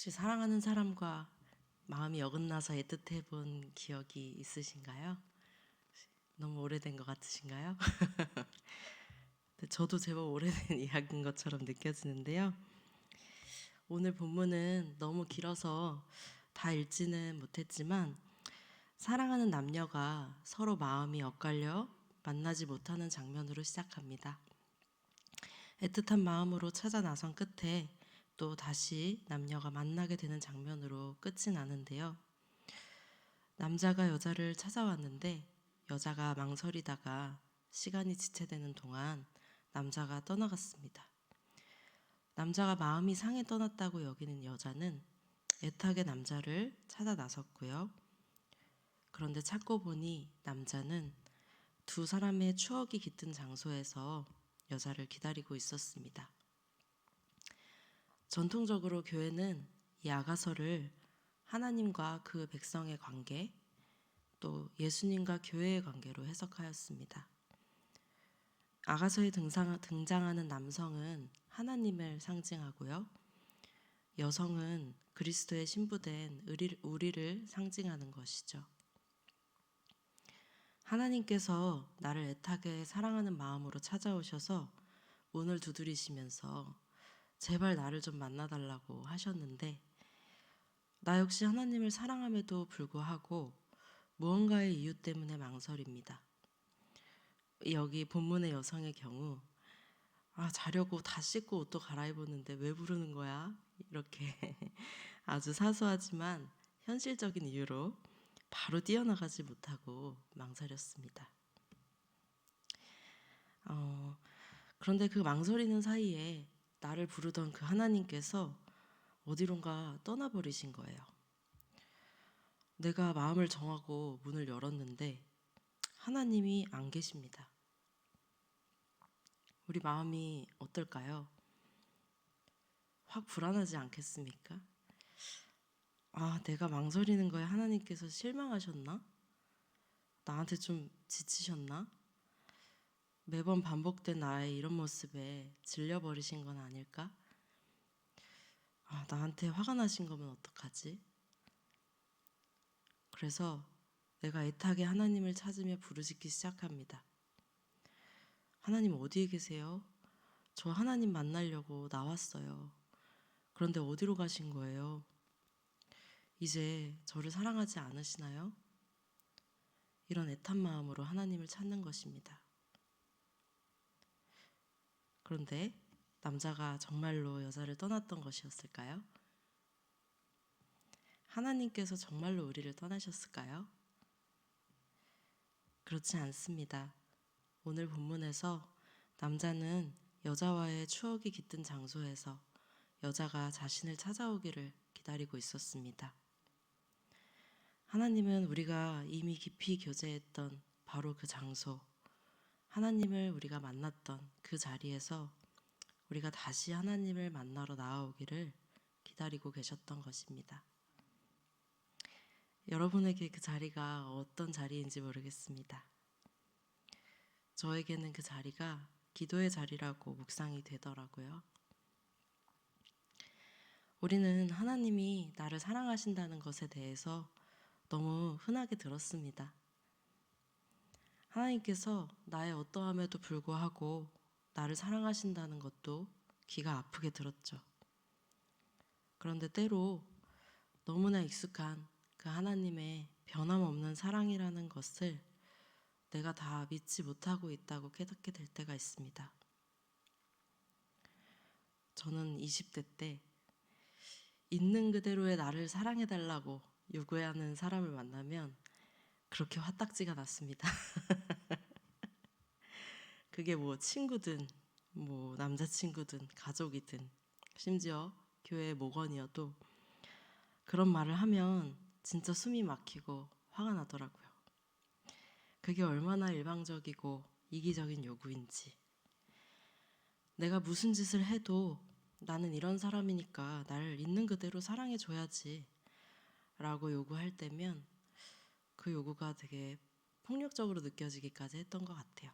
혹시 사랑하는 사람과 마음이 어긋나서 애틋해 본 기억이 있으신가요? 너무 오래된 것 같으신가요? 근데 저도 제법 오래된 이야기인 것처럼 느껴지는데요. 오늘 본문은 너무 길어서 다 읽지는 못했지만 사랑하는 남녀가 서로 마음이 엇갈려 만나지 못하는 장면으로 시작합니다. 애틋한 마음으로 찾아 나선 끝에 또 다시 남녀가 만나게 되는 장면으로 끝이 나는데요. 남자가 여자를 찾아왔는데 여자가 망설이다가 시간이 지체되는 동안 남자가 떠나갔습니다. 남자가 마음이 상해 떠났다고 여기는 여자는 애타게 남자를 찾아 나섰고요. 그런데 찾고 보니 남자는 두 사람의 추억이 깃든 장소에서 여자를 기다리고 있었습니다. 전통적으로 교회는 이 아가서를 하나님과 그 백성의 관계, 또 예수님과 교회의 관계로 해석하였습니다. 아가서에 등장하는 남성은 하나님을 상징하고요. 여성은 그리스도의 신부된 우리를 상징하는 것이죠. 하나님께서 나를 애타게 사랑하는 마음으로 찾아오셔서 문을 두드리시면서 제발 나를 좀 만나달라고 하셨는데 나 역시 하나님을 사랑함에도 불구하고 무언가의 이유 때문에 망설입니다. 여기 본문의 여성의 경우 자려고 다 씻고 옷도 갈아입었는데 왜 부르는 거야? 이렇게 아주 사소하지만 현실적인 이유로 바로 뛰어나가지 못하고 망설였습니다. 그런데 그 망설이는 사이에 나를 부르던 그 하나님께서 어디론가 떠나버리신 거예요. 내가 마음을 정하고 문을 열었는데 하나님이 안 계십니다. 우리 마음이 어떨까요? 확 불안하지 않겠습니까? 내가 망설이는 거에 하나님께서 실망하셨나? 나한테 좀 지치셨나? 매번 반복된 나의 이런 모습에 질려버리신 건 아닐까? 나한테 화가 나신 거면 어떡하지? 그래서 내가 애타게 하나님을 찾으며 부르짖기 시작합니다. 하나님 어디에 계세요? 저 하나님 만나려고 나왔어요. 그런데 어디로 가신 거예요? 이제 저를 사랑하지 않으시나요? 이런 애탄 마음으로 하나님을 찾는 것입니다. 그런데 남자가 정말로 여자를 떠났던 것이었을까요? 하나님께서 정말로 우리를 떠나셨을까요? 그렇지 않습니다. 오늘 본문에서 남자는 여자와의 추억이 깃든 장소에서 여자가 자신을 찾아오기를 기다리고 있었습니다. 하나님은 우리가 이미 깊이 교제했던 바로 그 장소, 하나님을 우리가 만났던 그 자리에서 우리가 다시 하나님을 만나러 나아오기를 기다리고 계셨던 것입니다. 여러분에게 그 자리가 어떤 자리인지 모르겠습니다. 저에게는 그 자리가 기도의 자리라고 묵상이 되더라고요. 우리는 하나님이 나를 사랑하신다는 것에 대해서 너무 흔하게 들었습니다. 하나님께서 나의 어떠함에도 불구하고 나를 사랑하신다는 것도 귀가 아프게 들었죠. 그런데 때로 너무나 익숙한 그 하나님의 변함없는 사랑이라는 것을 내가 다 믿지 못하고 있다고 깨닫게 될 때가 있습니다. 저는 20대 때 있는 그대로의 나를 사랑해달라고 요구하는 사람을 만나면 그렇게 화딱지가 났습니다. 그게 뭐 친구든 뭐 남자친구든 가족이든 심지어 교회 목원이어도 그런 말을 하면 진짜 숨이 막히고 화가 나더라고요. 그게 얼마나 일방적이고 이기적인 요구인지. 내가 무슨 짓을 해도 나는 이런 사람이니까 나를 있는 그대로 사랑해줘야지 라고 요구할 때면 그 요구가 되게 폭력적으로 느껴지기까지 했던 것 같아요.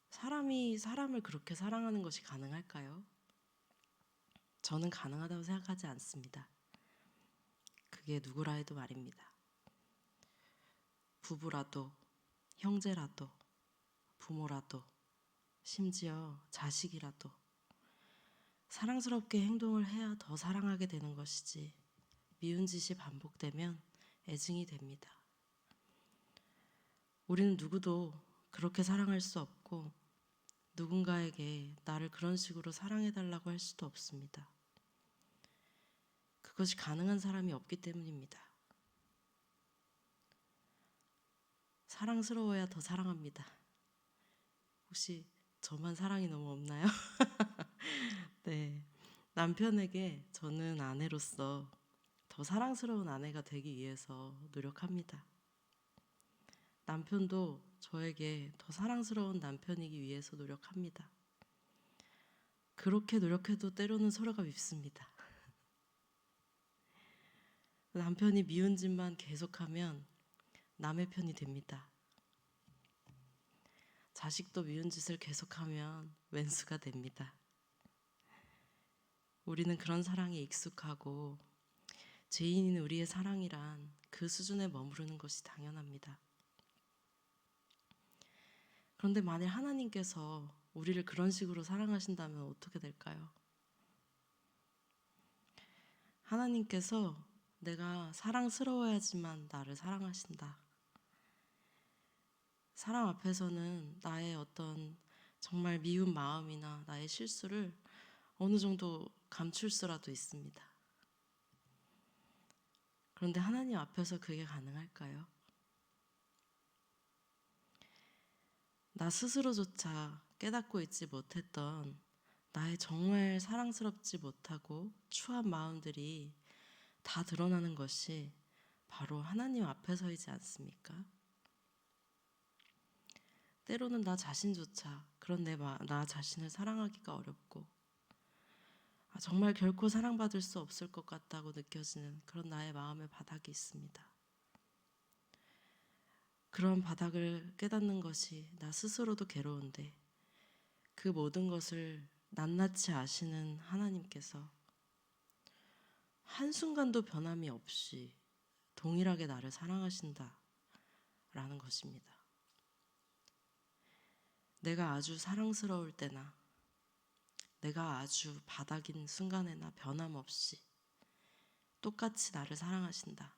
사람이 사람을 그렇게 사랑하는 것이 가능할까요? 저는 가능하다고 생각하지 않습니다. 그게 누구라 해도 말입니다. 부부라도, 형제라도, 부모라도, 심지어 자식이라도 사랑스럽게 행동을 해야 더 사랑하게 되는 것이지, 미운 짓이 반복되면 애증이 됩니다. 우리는 누구도 그렇게 사랑할 수 없고 누군가에게 나를 그런 식으로 사랑해달라고 할 수도 없습니다. 그것이 가능한 사람이 없기 때문입니다. 사랑스러워야 더 사랑합니다. 혹시 저만 사랑이 너무 없나요? 네. 남편에게 저는 아내로서 더 사랑스러운 아내가 되기 위해서 노력합니다. 남편도 저에게 더 사랑스러운 남편이기 위해서 노력합니다. 그렇게 노력해도 때로는 서로가 밉습니다. 남편이 미운 짓만 계속하면 남의 편이 됩니다. 자식도 미운 짓을 계속하면 왼수가 됩니다. 우리는 그런 사랑에 익숙하고 죄인인 우리의 사랑이란 그 수준에 머무르는 것이 당연합니다. 그런데 만일 하나님께서 우리를 그런 식으로 사랑하신다면 어떻게 될까요? 하나님께서 내가 사랑스러워야지만 나를 사랑하신다. 사람 앞에서는 나의 어떤 정말 미운 마음이나 나의 실수를 어느 정도 감출 수라도 있습니다. 그런데 하나님 앞에서 그게 가능할까요? 나 스스로조차 깨닫고 있지 못했던 나의 정말 사랑스럽지 못하고 추한 마음들이 다 드러나는 것이 바로 하나님 앞에서이지 않습니까? 때로는 나 자신조차 그런 나 자신을 사랑하기가 어렵고 정말 결코 사랑받을 수 없을 것 같다고 느껴지는 그런 나의 마음의 바닥이 있습니다. 그런 바닥을 깨닫는 것이 나 스스로도 괴로운데 그 모든 것을 낱낱이 아시는 하나님께서 한순간도 변함이 없이 동일하게 나를 사랑하신다라는 것입니다. 내가 아주 사랑스러울 때나 내가 아주 바닥인 순간에나 변함없이 똑같이 나를 사랑하신다.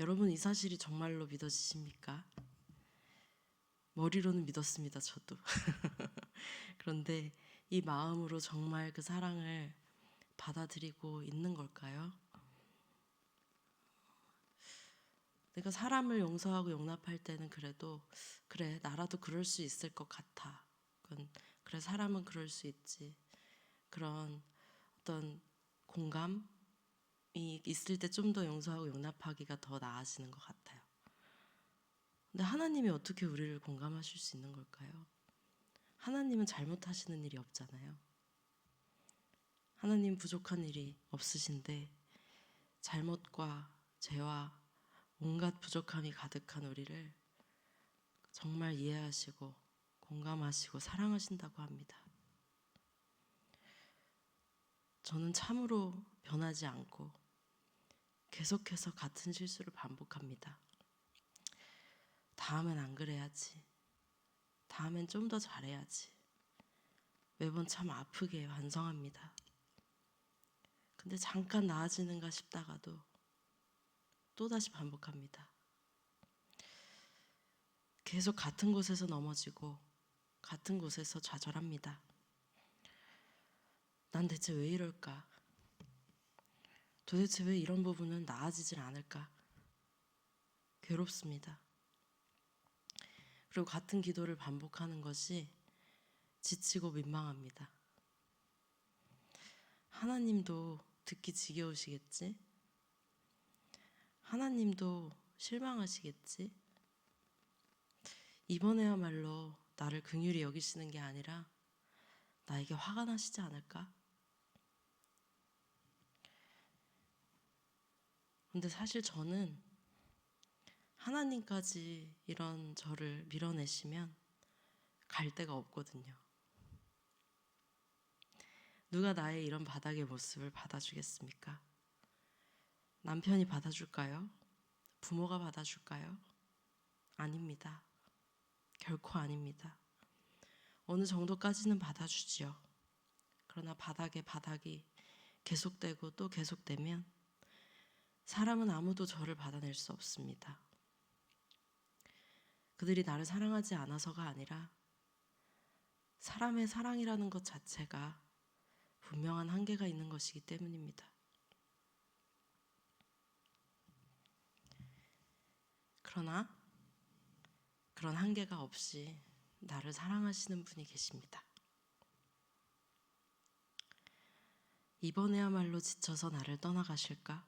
여러분, 이 사실이 정말로 믿어지십니까? 머리로는 믿었습니다, 저도. 그런데 이 마음으로 정말 그 사랑을 받아들이고 있는 걸까요? 내가 사람을 용서하고 용납할 때는 그래도 그래, 나라도 그럴 수 있을 것 같아. 그래, 사람은 그럴 수 있지. 그런 어떤 공감이 있을 때 좀 더 용서하고 용납하기가 더 나아지는 것 같아요. 근데 하나님이 어떻게 우리를 공감하실 수 있는 걸까요? 하나님은 잘못하시는 일이 없잖아요. 하나님 부족한 일이 없으신데 잘못과 죄와 온갖 부족함이 가득한 우리를 정말 이해하시고 공감하시고 사랑하신다고 합니다. 저는 참으로 변하지 않고 계속해서 같은 실수를 반복합니다. 다음엔 안 그래야지. 다음엔 좀 더 잘해야지. 매번 참 아프게 반성합니다. 근데 잠깐 나아지는가 싶다가도 또다시 반복합니다. 계속 같은 곳에서 넘어지고 같은 곳에서 좌절합니다. 난 대체 왜 이럴까? 도대체 왜 이런 부분은 나아지질 않을까? 괴롭습니다. 그리고 같은 기도를 반복하는 것이 지치고 민망합니다. 하나님도 듣기 지겨우시겠지? 하나님도 실망하시겠지? 이번에야말로 나를 긍휼히 여기시는 게 아니라 나에게 화가 나시지 않을까? 근데 사실 저는 하나님까지 이런 저를 밀어내시면 갈 데가 없거든요. 누가 나의 이런 바닥의 모습을 받아주겠습니까? 남편이 받아줄까요? 부모가 받아줄까요? 아닙니다. 결코 아닙니다. 어느 정도까지는 받아주지요. 그러나 바닥이 계속되고 또 계속되면 사람은 아무도 저를 받아낼 수 없습니다. 그들이 나를 사랑하지 않아서가 아니라 사람의 사랑이라는 것 자체가 분명한 한계가 있는 것이기 때문입니다. 그러나 그런 한계가 없이 나를 사랑하시는 분이 계십니다. 이번에야말로 지쳐서 나를 떠나가실까?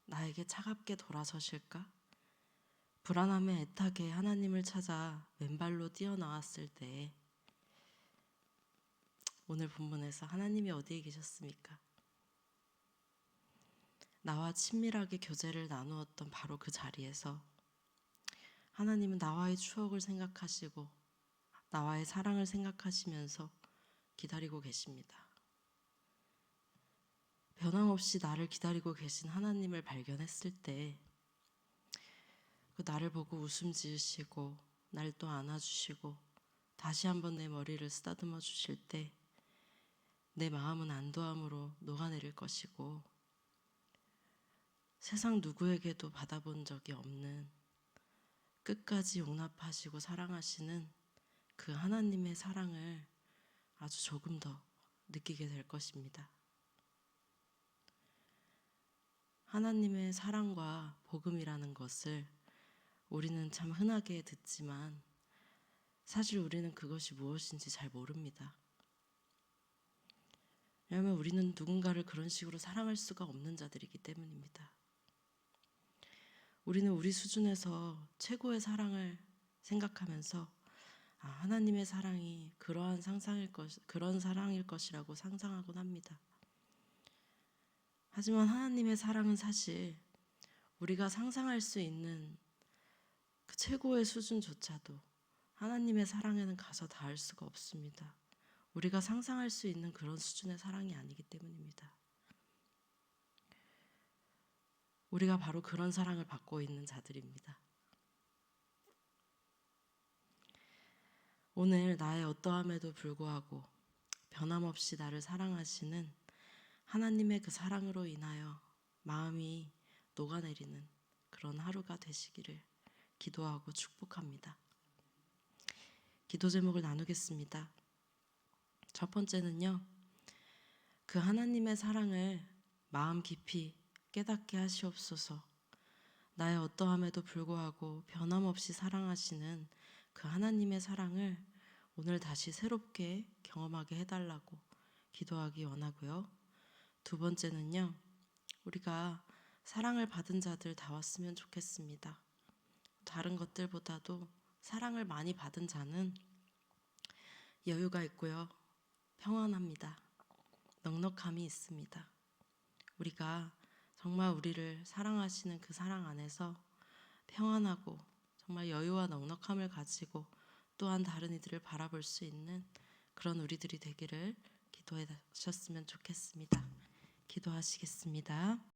나에게 차갑게 돌아서실까? 불안함에 애타게 하나님을 찾아 왼발로 뛰어나왔을 때 오늘 본문에서 하나님이 어디에 계셨습니까? 나와 친밀하게 교제를 나누었던 바로 그 자리에서 하나님은 나와의 추억을 생각하시고 나와의 사랑을 생각하시면서 기다리고 계십니다. 변함없이 나를 기다리고 계신 하나님을 발견했을 때 그 나를 보고 웃음 지으시고 날 또 안아주시고 다시 한번 내 머리를 쓰다듬어 주실 때 내 마음은 안도함으로 녹아내릴 것이고 세상 누구에게도 받아본 적이 없는 끝까지 용납하시고 사랑하시는 그 하나님의 사랑을 아주 조금 더 느끼게 될 것입니다. 하나님의 사랑과 복음이라는 것을 우리는 참 흔하게 듣지만 사실 우리는 그것이 무엇인지 잘 모릅니다. 왜냐하면 우리는 누군가를 그런 식으로 사랑할 수가 없는 자들이기 때문입니다. 우리는 우리 수준에서 최고의 사랑을 생각하면서 하나님의 사랑이 그런 사랑일 것이라고 상상하곤 합니다. 하지만 하나님의 사랑은 사실 우리가 상상할 수 있는 그 최고의 수준조차도 하나님의 사랑에는 가서 닿을 수가 없습니다. 우리가 상상할 수 있는 그런 수준의 사랑이 아니기 때문입니다. 우리가 바로 그런 사랑을 받고 있는 자들입니다. 오늘 나의 어떠함에도 불구하고 변함없이 나를 사랑하시는 하나님의 그 사랑으로 인하여 마음이 녹아내리는 그런 하루가 되시기를 기도하고 축복합니다. 기도 제목을 나누겠습니다. 첫 번째는요, 그 하나님의 사랑을 마음 깊이 깨닫게 하시옵소서. 나의 어떠함에도 불구하고 변함없이 사랑하시는 그 하나님의 사랑을 오늘 다시 새롭게 경험하게 해달라고 기도하기 원하고요. 두 번째는요, 우리가 사랑을 받은 자들 다 왔으면 좋겠습니다. 다른 것들보다도 사랑을 많이 받은 자는 여유가 있고요, 평안합니다. 넉넉함이 있습니다. 우리가 정말 우리를 사랑하시는 그 사랑 안에서 평안하고 정말 여유와 넉넉함을 가지고 또한 다른 이들을 바라볼 수 있는 그런 우리들이 되기를 기도해 주셨으면 좋겠습니다. 기도하시겠습니다.